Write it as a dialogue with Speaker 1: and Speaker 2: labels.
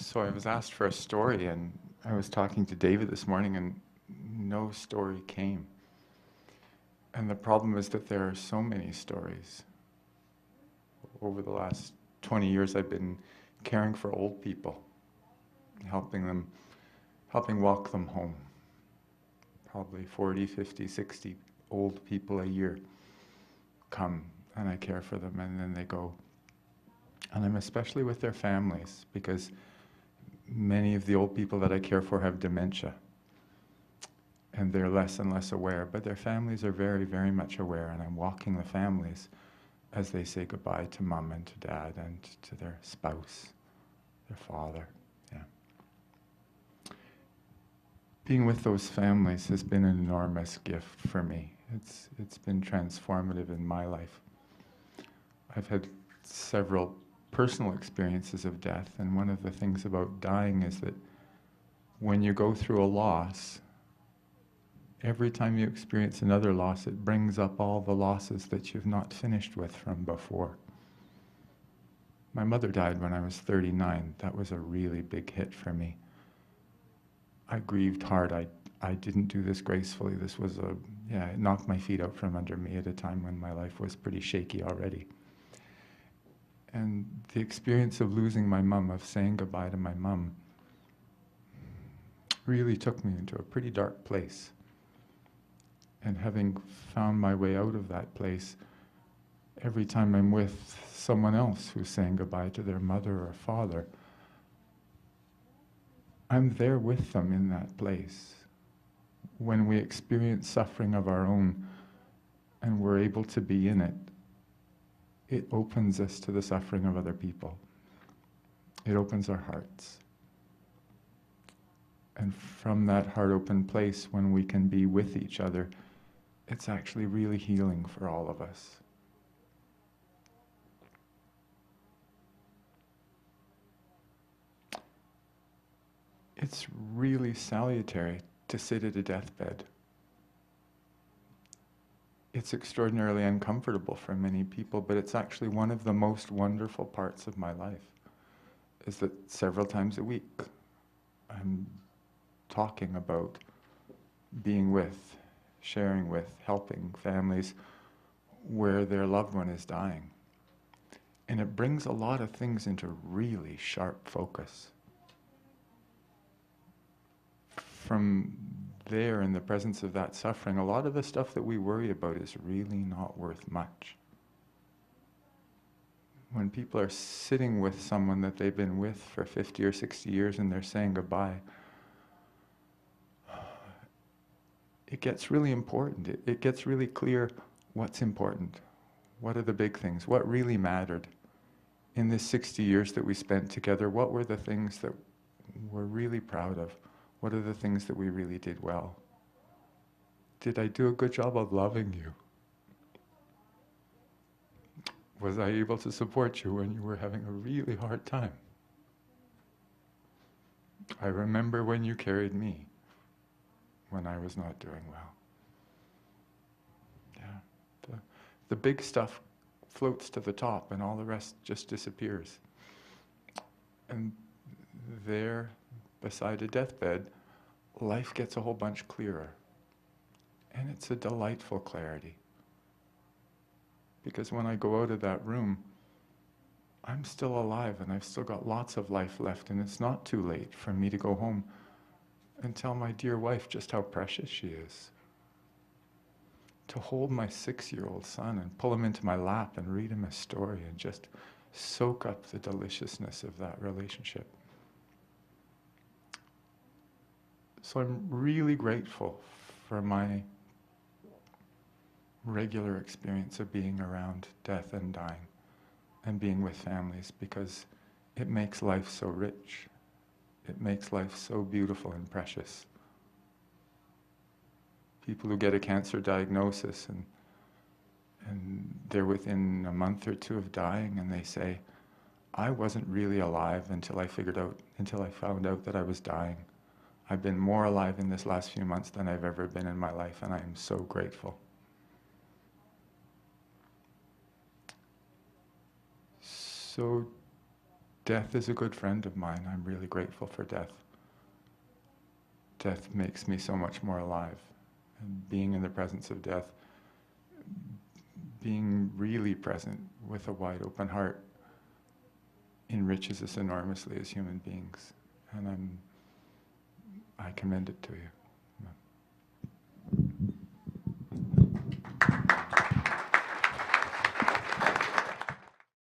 Speaker 1: So I was asked for a story, and I was talking to David this morning, and no story came. And the problem is that there are so many stories. Over the last 20 years, I've been caring for old people, helping them, helping walk them home. Probably 40, 50, 60 old people a year come, and I care for them, and then they go. And I'm especially with their families, because many of the old people that I care for have dementia, and they're less and less aware, but their families are very, very much aware, and I'm walking the families as they say goodbye to mom and to dad and to their spouse, their father. Yeah. Being with those families has been an enormous gift for me. It's been transformative in my life. I've had several personal experiences of death, and one of the things about dying is that when you go through a loss, every time you experience another loss, it brings up all the losses that you've not finished with from before. My mother died when I was 39. That was a really big hit for me. I grieved hard. I didn't do this gracefully. This was it knocked my feet out from under me at a time when my life was pretty shaky already. And the experience of losing my mum, of saying goodbye to my mum, really took me into a pretty dark place. And having found my way out of that place, every time I'm with someone else who's saying goodbye to their mother or father, I'm there with them in that place. When we experience suffering of our own and we're able to be in it, it opens us to the suffering of other people. It opens our hearts. And from that heart-open place, when we can be with each other, it's actually really healing for all of us. It's really salutary to sit at a deathbed. It's extraordinarily uncomfortable for many people, but it's actually one of the most wonderful parts of my life, is that several times a week I'm talking about being with, sharing with, helping families where their loved one is dying. And it brings a lot of things into really sharp focus. From there, in the presence of that suffering, a lot of the stuff that we worry about is really not worth much. When people are sitting with someone that they've been with for 50 or 60 years and they're saying goodbye, it gets really important. It gets really clear what's important. What are the big things? What really mattered? In this 60 years that we spent together, what were the things that we're really proud of? What are the things that we really did well? Did I do a good job of loving you? Was I able to support you when you were having a really hard time? I remember when you carried me when I was not doing well. Yeah, the big stuff floats to the top and all the rest just disappears. And there, beside a deathbed, life gets a whole bunch clearer. And it's a delightful clarity. Because when I go out of that room, I'm still alive and I've still got lots of life left, and it's not too late for me to go home and tell my dear wife just how precious she is. To hold my 6-year-old son and pull him into my lap and read him a story and just soak up the deliciousness of that relationship. So I'm really grateful for my regular experience of being around death and dying and being with families, because it makes life so rich. It makes life so beautiful and precious. People who get a cancer diagnosis and they're within a month or two of dying, and they say, I wasn't really alive until I found out that I was dying. I've been more alive in this last few months than I've ever been in my life, and I am so grateful. So Death is a good friend of mine. I'm really grateful for death. Death makes me so much more alive. And being in the presence of death, being really present with a wide open heart, enriches us enormously as human beings. And I commend it to you.